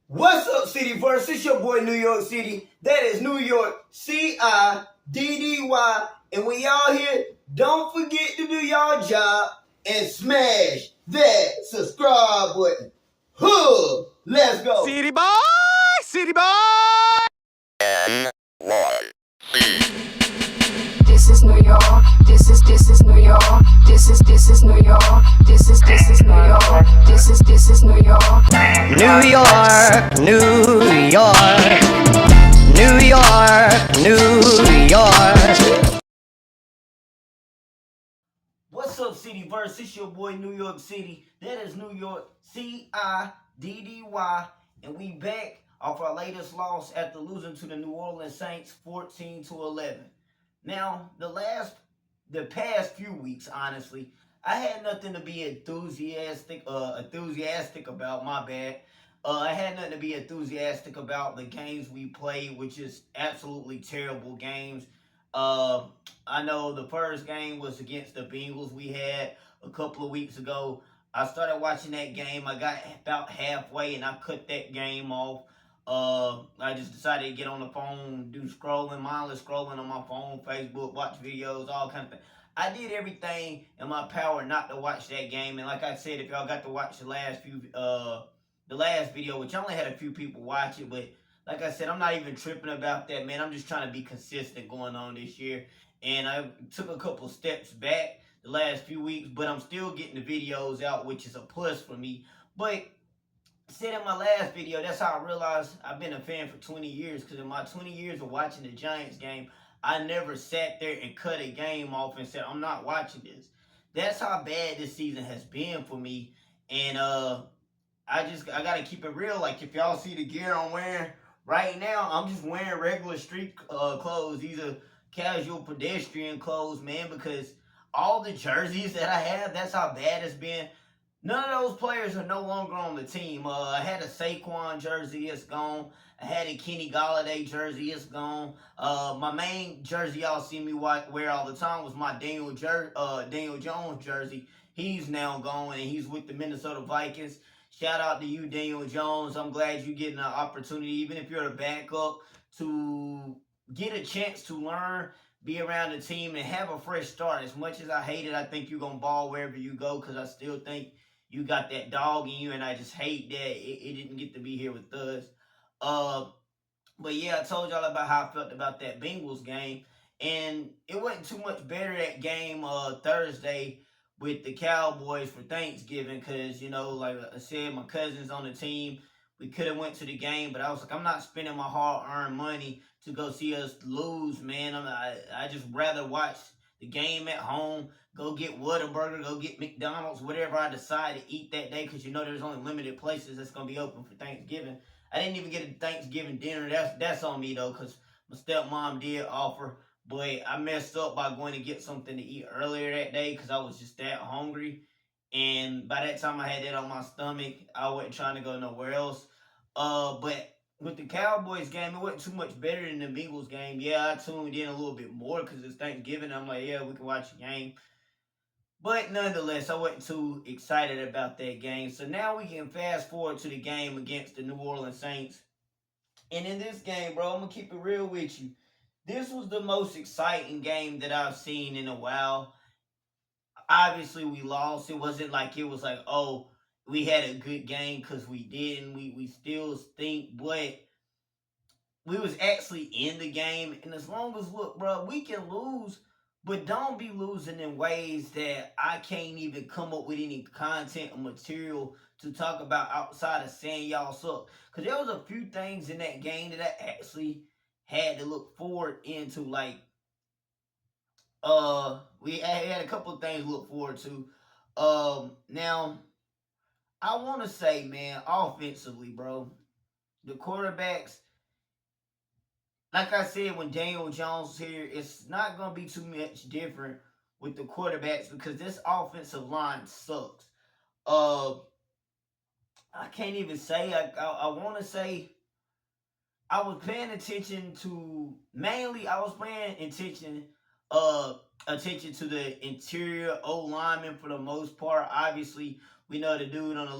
What's up, City Verse? It's your boy New York City. That is New York CIDDY. And when y'all here, don't forget to do y'all job and smash that subscribe button. Huh! Let's go. City boy, city boy. This is New York. This is New York. This is New York. This is New York. This is New York. New York, New York, New York, New York. What's up, City Verse? It's your boy New York City. That is New York CIDDY. And we back off our latest loss after losing to the New Orleans Saints 14-11. Now, the past few weeks, honestly, I had nothing to be enthusiastic about. My bad. I had nothing to be enthusiastic about the games we played, which is absolutely terrible games. Uh, I know the first game was against the Bengals we had a couple of weeks ago. I started watching that game. I got about halfway and I cut that game off. I just decided to get on the phone, do scrolling, mindless scrolling on my phone, Facebook, watch videos, all kind of things. I did everything in my power not to watch that game. And like I said, if y'all got to watch the last video, which I only had a few people watch it, but like I said, I'm not even tripping about that, man. I'm just trying to be consistent going on this year. And I took a couple steps back the last few weeks, but I'm still getting the videos out, which is a plus for me. But said in my last video, that's how I realized I've been a fan for 20 years. Because in my 20 years of watching the Giants game, I never sat there and cut a game off and said, I'm not watching this. That's how bad this season has been for me. And I gotta keep it real. Like, if y'all see the gear I'm wearing right now, I'm just wearing regular street clothes. These are casual pedestrian clothes, man, because all the jerseys that I have, that's how bad it's been. None of those players are no longer on the team. I had a Saquon jersey, it's gone. I had a Kenny Galladay jersey, it's gone. My main jersey y'all see me wear all the time was my Daniel Jones jersey. He's now gone and he's with the Minnesota Vikings. Shout out to you, Daniel Jones. I'm glad you're getting an opportunity, even if you're a backup, to get a chance to learn, be around the team, and have a fresh start. As much as I hate it, I think you're going to ball wherever you go because I still think you got that dog in you, and I just hate that it didn't get to be here with us. But yeah, I told y'all about how I felt about that Bengals game, and it wasn't too much better that game Thursday with the Cowboys for Thanksgiving, because like I said, my cousin's on the team. We could have went to the game, but I was like, I'm not spending my hard-earned money to go see us lose, man. I just rather watch the game at home, go get Whataburger, go get McDonald's, whatever I decide to eat that day, because there's only limited places that's going to be open for Thanksgiving. I didn't even get a Thanksgiving dinner. That's on me, though, because my stepmom did offer, but I messed up by going to get something to eat earlier that day because I was just that hungry. And by that time I had that on my stomach, I wasn't trying to go nowhere else. But with the Cowboys game, it wasn't too much better than the Bengals game. Yeah, I tuned in a little bit more because it's Thanksgiving. I'm like, yeah, we can watch the game. But nonetheless, I wasn't too excited about that game. So now we can fast forward to the game against the New Orleans Saints. And in this game, bro, I'm going to keep it real with you. This was the most exciting game that I've seen in a while. Obviously, we lost. It wasn't like it was like, oh, we had a good game, because we didn't. We still stink, but we was actually in the game. And as long as, look, bro, we can lose, but don't be losing in ways that I can't even come up with any content or material to talk about outside of saying y'all suck. Because there was a few things in that game that I actually had to look forward into. Like, we had a couple of things to look forward to. Now, I want to say, man, offensively, bro, the quarterbacks, like I said, when Daniel Jones is here, it's not going to be too much different with the quarterbacks because this offensive line sucks. Uh, I can't even say. I want to say I was paying attention to, mainly I was paying attention to the interior O linemen for the most part. Obviously, We know the dude on the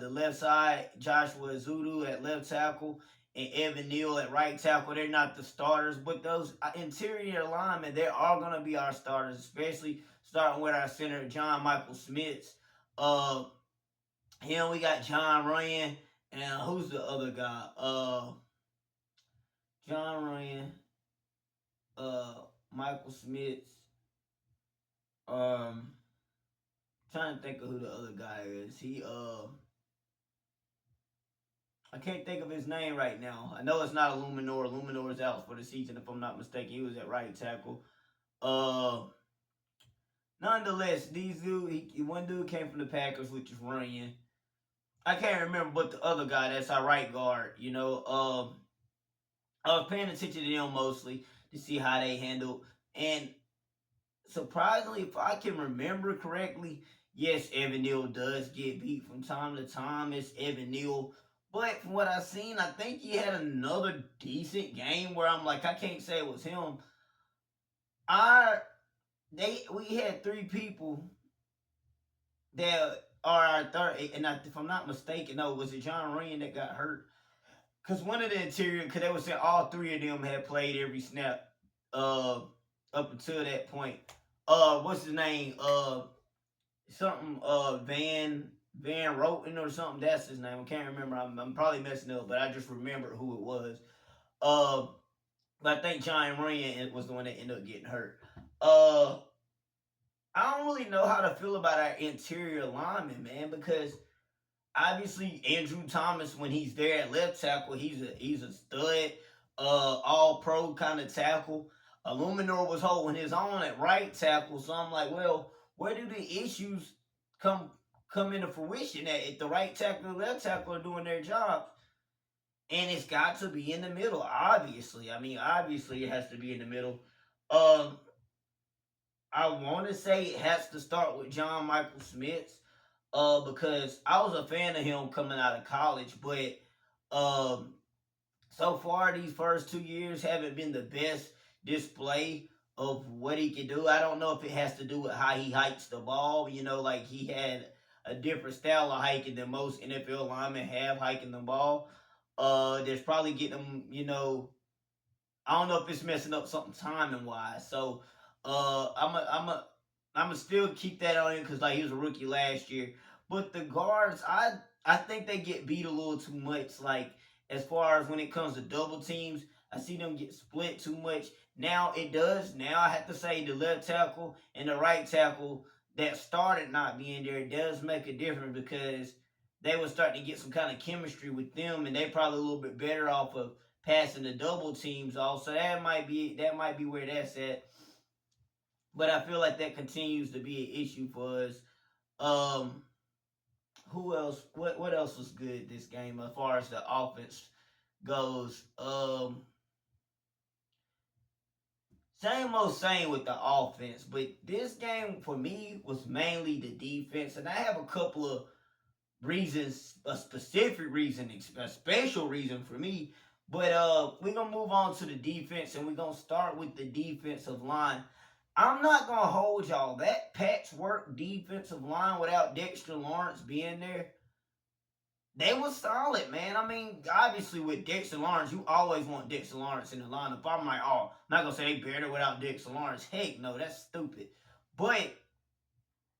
left side, Joshua Zudu at left tackle, and Evan Neal at right tackle. They're not the starters, but those interior linemen, they are going to be our starters, especially starting with our center, John Michael Smith. Him, we got John Ryan, and who's the other guy? John Ryan, Michael Smith. Trying to think of who the other guy is. I can't think of his name right now. I know it's not Illuminor. Illuminor is out for the season, if I'm not mistaken. He was at right tackle. Nonetheless, one dude came from the Packers, which is Ryan. I can't remember, but the other guy, that's our right guard. I was paying attention to them mostly to see how they handled. And surprisingly, if I can remember correctly, yes, Evan Neal does get beat from time to time. It's Evan Neal. But from what I've seen, I think he had another decent game where I'm like, I can't say it was him. We had three people that are our third, and if I'm not mistaken, no, was it John Ryan that got hurt? Because one of the interior, because they were saying all three of them had played every snap up until that point. What's his name? Something Van Roten or something. That's his name. I can't remember. I'm probably messing up, but I just remember who it was. But I think John Ryan was the one that ended up getting hurt. I don't really know how to feel about our interior linemen, man, because obviously Andrew Thomas, when he's there at left tackle, he's a stud, all pro kind of tackle. Illuminor was holding his own at right tackle, so I'm like, well, where do the issues come into fruition at if the right tackle and left tackle are doing their jobs? And it's got to be in the middle, obviously. I mean, obviously it has to be in the middle. I want to say it has to start with John Michael Smith, because I was a fan of him coming out of college, but so far these first 2 years haven't been the best display of what he can do. I don't know if it has to do with how he hikes the ball. Like he had a different style of hiking than most NFL linemen have hiking the ball. There's probably getting him, I don't know if it's messing up something timing wise. So I'm a still keep that on him because like he was a rookie last year. But the guards, I think they get beat a little too much. Like as far as when it comes to double teams, I see them get split too much. Now it does. Now I have to say the left tackle and the right tackle that started not being there does make a difference because they were starting to get some kind of chemistry with them, and they probably a little bit better off of passing the double teams off. So that might be where that's at. But I feel like that continues to be an issue for us. Who else? What else was good this game as far as the offense goes? Same with the offense, but this game for me was mainly the defense, and I have a couple of reasons, a specific reason, a special reason for me. But we're gonna move on to the defense, and we're gonna start with the defensive line. I'm not gonna hold y'all. That patchwork defensive line without Dexter Lawrence being there, they were solid, man. I mean, obviously with Dexter Lawrence, you always want Dexter Lawrence in the lineup. I'm like, oh, I'm not gonna say they better without Dexter Lawrence. Heck no, that's stupid. But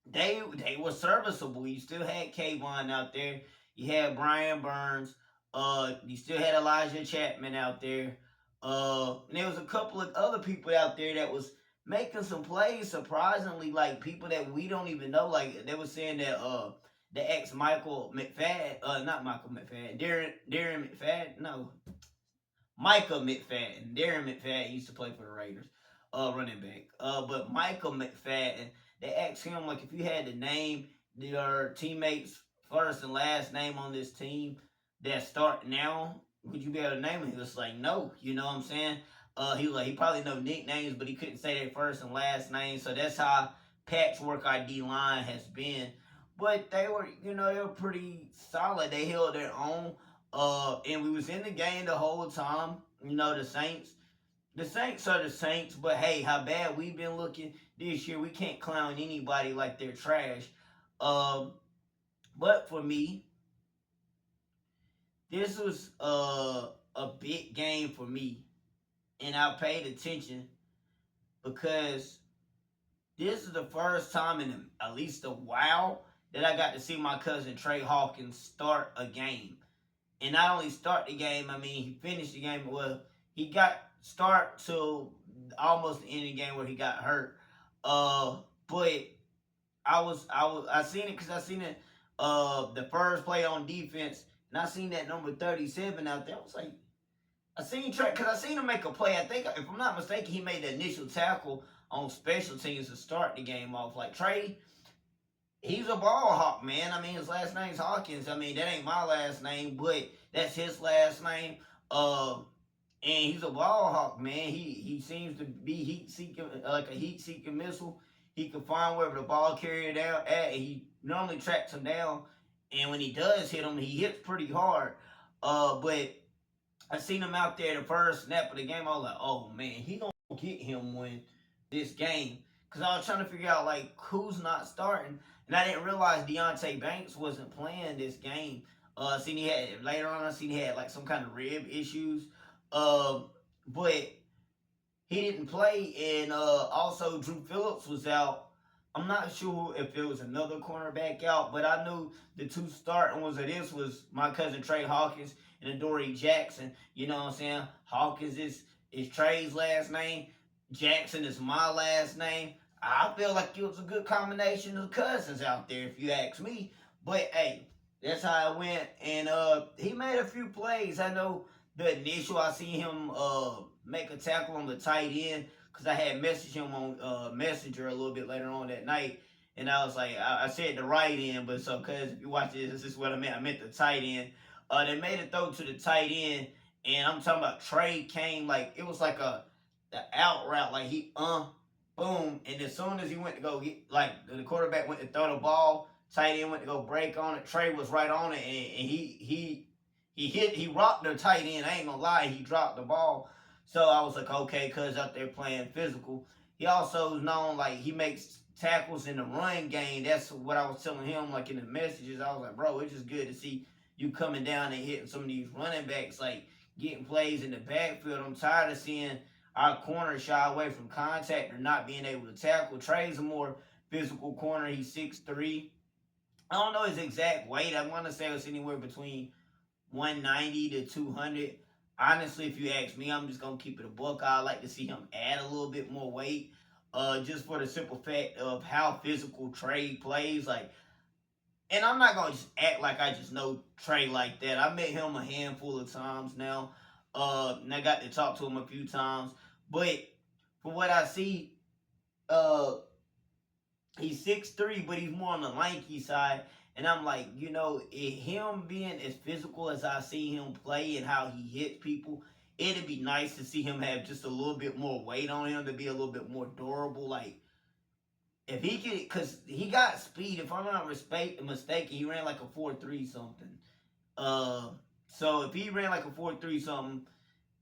they were serviceable. You still had Kayvon out there. You had Brian Burns. You still had Elijah Chapman out there. And there was a couple of other people out there that was making some plays, surprisingly, like people that we don't even know. Like they were saying that the ex Michael McFadden, not Michael McFadden, Darren McFadden, no, Micah McFadden. Darren McFadden used to play for the Raiders, running back. But Michael McFadden, they asked him like if you had to name your teammates' first and last name on this team that start now, would you be able to name him? He was like, no, you know what I'm saying? He was like, he probably know nicknames, but he couldn't say their first and last name. So that's how patchwork our D line has been. But they were, they were pretty solid. They held their own. And we was in the game the whole time. The Saints are the Saints. But hey, how bad we've been looking this year. We can't clown anybody like they're trash. But for me, this was a big game for me, and I paid attention because this is the first time in at least a while that I got to see my cousin Trey Hawkins start a game. And not only start the game, I mean, he finished the game. Well, he got start till almost the end of the game where he got hurt. But I seen it because I seen it the first play on defense, and I seen that number 37 out there. I was like, I seen Trey because I seen him make a play. I think if I'm not mistaken, he made the initial tackle on special teams to start the game off. Like Trey, he's a ball hawk, man. I mean, his last name's Hawkins. I mean, that ain't my last name, but that's his last name. And he's a ball hawk, man. He seems to be heat seeking, like a heat seeking missile. He can find wherever the ball carrier down at. He normally tracks him down, and when he does hit him, he hits pretty hard. But I seen him out there the first snap of the game. I was like, oh man, he gonna get him when this game. Cause I was trying to figure out like who's not starting, and I didn't realize Deontay Banks wasn't playing this game. Seen he had later on. I seen he had like some kind of rib issues. But he didn't play, and also Drew Phillips was out. I'm not sure if it was another cornerback out, but I knew the two starting ones of this was my cousin Trey Hawkins and Adoree Jackson. You know what I'm saying? Hawkins is Trey's last name. Jackson is my last name. I feel like it was a good combination of cousins out there, if you ask me. But hey, that's how it went. And he made a few plays. I know the initial I seen him make a tackle on the tight end because I had messaged him on Messenger a little bit later on that night. And I was like, I said the right end, but so because if you watch this is what I meant. I meant the tight end. They made a throw to the tight end, and I'm talking about Trey came like it was like the out route, like he boom, and as soon as he went to go get, like the quarterback went to throw the ball, tight end went to go break on it. Trey was right on it, and he rocked the tight end. I ain't gonna lie, he dropped the ball. So I was like, okay, cuz out there playing physical. He also is known like he makes tackles in the run game. That's what I was telling him, like in the messages. I was like, bro, it's just good to see you coming down and hitting some of these running backs, like getting plays in the backfield. I'm tired of seeing our corner shy away from contact or not being able to tackle. Trey's a more physical corner. He's 6'3". I don't know his exact weight. I want to say it's anywhere between 190 to 200. Honestly, if you ask me, I'm just going to keep it a buck. I'd like to see him add a little bit more weight just for the simple fact of how physical Trey plays. Like, and I'm not going to just act like I just know Trey like that. I met him a handful of times now. And I got to talk to him a few times. But from what I see, he's 6'3", but he's more on the lanky side. And I'm like, you know, him being as physical as I see him play and how he hits people, it'd be nice to see him have just a little bit more weight on him to be a little bit more durable. Like, if he could, because he got speed. If I'm not mistaken, he ran like a 4.3 something. So if he ran like a 4.3 something,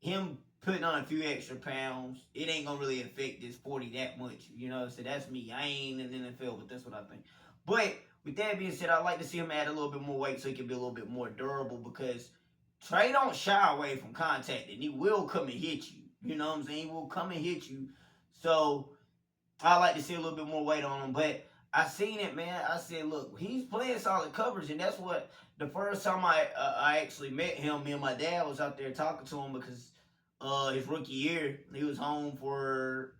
him putting on a few extra pounds, it ain't gonna really affect this 40 that much. You know, so that's me. I ain't in the NFL, but that's what I think. But with that being said, I'd like to see him add a little bit more weight so he can be a little bit more durable because Trey don't shy away from contact and he will come and hit you. You know what I'm saying? He will come and hit you. So I like to see a little bit more weight on him. But I seen it, man. I said, look, he's playing solid coverage, and that's what the first time I actually met him, me and my dad was out there talking to him because his rookie year, he was home for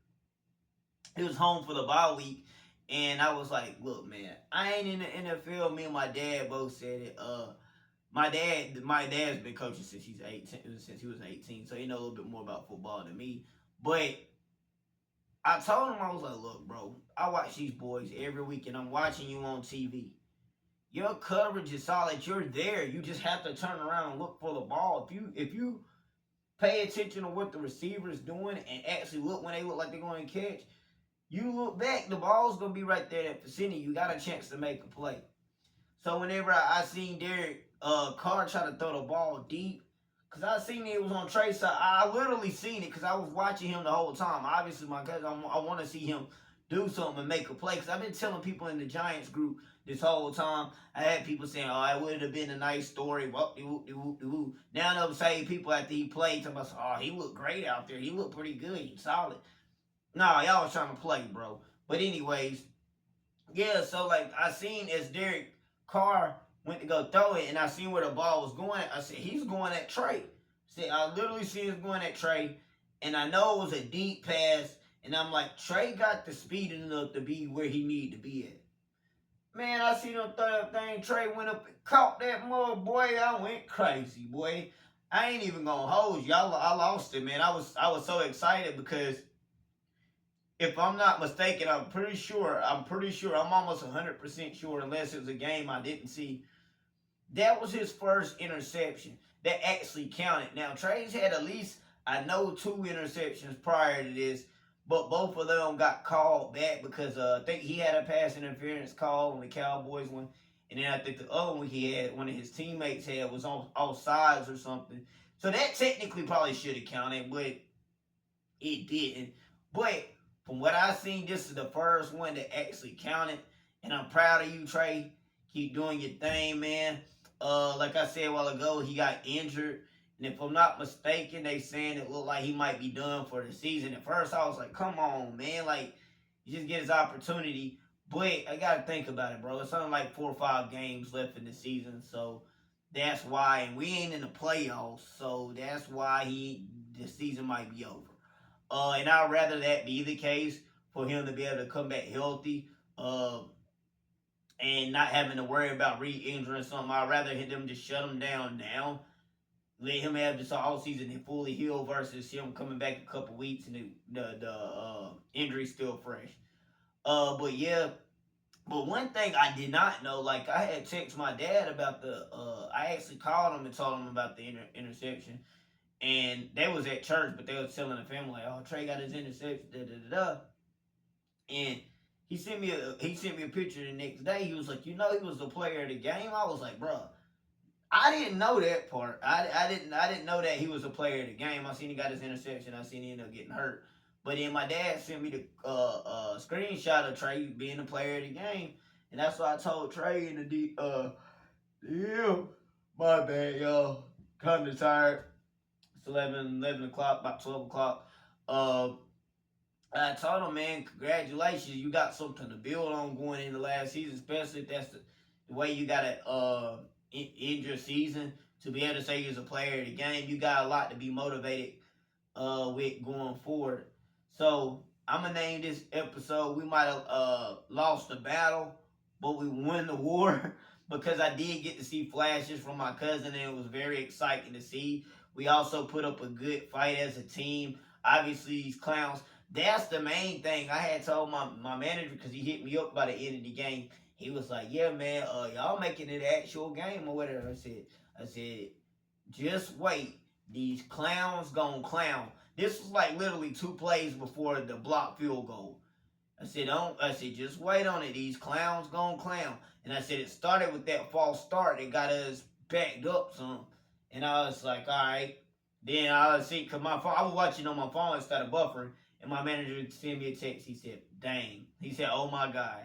the bye week. And I was like, look, man, I ain't in the NFL. Me and my dad both said it. My dad's been coaching since he was 18, so he know a little bit more about football than me. But I told him, I was like, look, bro, I watch these boys every week, and I'm watching you on TV. Your coverage is solid. You're there. You just have to turn around and look for the ball. If you pay attention to what the receiver's doing and actually look when they look like they're going to catch, you look back, the ball's going to be right there in that vicinity. You got a chance to make a play. So whenever I seen Derek Carr try to throw the ball deep, because I seen it was on Trey's side. I literally seen it because I was watching him the whole time. Obviously, my cousin, I want to see him do something and make a play. Because I've been telling people in the Giants group this whole time. I had people saying, "Oh, it would have been a nice story." Now those same people after he played, talking about, "Oh, he looked great out there. He looked pretty good. He solid." Nah, y'all was trying to play, bro. But anyways, yeah. So like, I seen as Derek Carr went to go throw it, and I seen where the ball was going. I said, "He's going at Trey." I literally see him going at Trey, and I know it was a deep pass. And I'm like, Trey got the speed enough to be where he need to be at. Man, I seen him throw that thing. Trey went up and caught that mother, boy. I went crazy, boy. I ain't even gonna hold you. I lost it, man. I was so excited because if I'm not mistaken, I'm almost 100% sure, unless it was a game I didn't see, that was his first interception that actually counted. Now, Trey's had at least, I know, 2 interceptions prior to this, but both of them got called back because I think he had a pass interference call on the Cowboys one, and then I think the other one he had, one of his teammates had, was on offsides or something. So that technically probably should have counted, but it didn't. But from what I seen, this is the first one that actually counted, and I'm proud of you, Trey. Keep doing your thing, man. Like I said a while ago, he got injured. And if I'm not mistaken, they saying it looked like he might be done for the season. At first, I was like, come on, man. Like, you just get his opportunity. But I got to think about it, bro. It's only like 4 or 5 games left in the season. So that's why. And we ain't in the playoffs. So that's why the season might be over. And I'd rather that be the case for him to be able to come back healthy. And not having to worry about re-injuring something. I'd rather hit them just shut him down now. Let him have this all season and fully heal versus him coming back a couple weeks and the injury's still fresh. But yeah. But one thing I did not know, like I had texted my dad about I actually called him and told him about the interception. And they was at church, but they was telling the family, like, "Oh, Trey got his interception, da-da-da-da." And he sent me a picture the next day. He was like, he was the player of the game. I was like, bro, I didn't know that part. I didn't know that he was a player of the game. I seen he got his interception. I seen he ended up getting hurt. But then my dad sent me the screenshot of Trey being the player of the game, and that's what I told Trey in the my bad, y'all. Kind of tired. It's 11 o'clock, about 12 o'clock. I told him, man, congratulations. You got something to build on going into last season, especially if that's the way you got to end your season, to be able to say you're a player of the game. You got a lot to be motivated with going forward. So I'm going to name this episode, we might have lost the battle, but we won the war, because I did get to see flashes from my cousin, and it was very exciting to see. We also put up a good fight as a team. Obviously, these clowns, that's the main thing. I had told my manager, because he hit me up by the end of the game. He was like, yeah, man, y'all making it an actual game or whatever. I said, just wait. These clowns gonna clown. This was like literally 2 plays before the block field goal. I said, just wait on it. These clowns gonna clown. And I said, it started with that false start that got us backed up some. And I was like, all right. Then I see, because my phone, I was watching on my phone instead of buffering. And my manager sent me a text. He said, dang. He said, oh my God.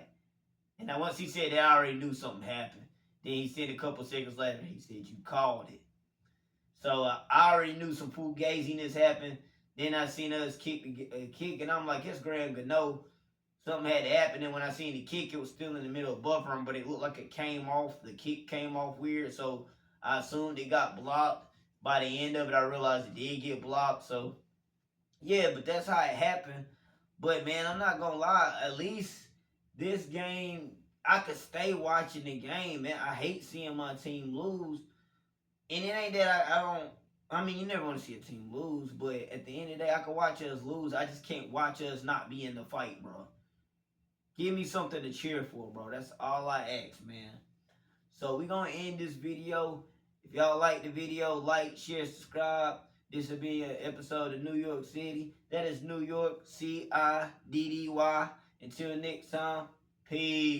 And now once he said that, I already knew something happened. Then he said a couple seconds later, he said, you called it. So I already knew some fugaziness happened. Then I seen us kick, and I'm like, it's Graham Gano. Something had to happen. And when I seen the kick, it was still in the middle of buffering, but it looked like it came off. The kick came off weird, so I assumed it got blocked. By the end of it, I realized it did get blocked. So, yeah, but that's how it happened. But, man, I'm not going to lie. At least this game, I could stay watching the game, man. I hate seeing my team lose. And it ain't that I don't, I mean, you never want to see a team lose, but at the end of the day, I can watch us lose. I just can't watch us not be in the fight, bro. Give me something to cheer for, bro. That's all I ask, man. So we're going to end this video. If y'all like the video, like, share, subscribe. This will be an episode of New York City. That is New York, Ciddy. Until next time, peace.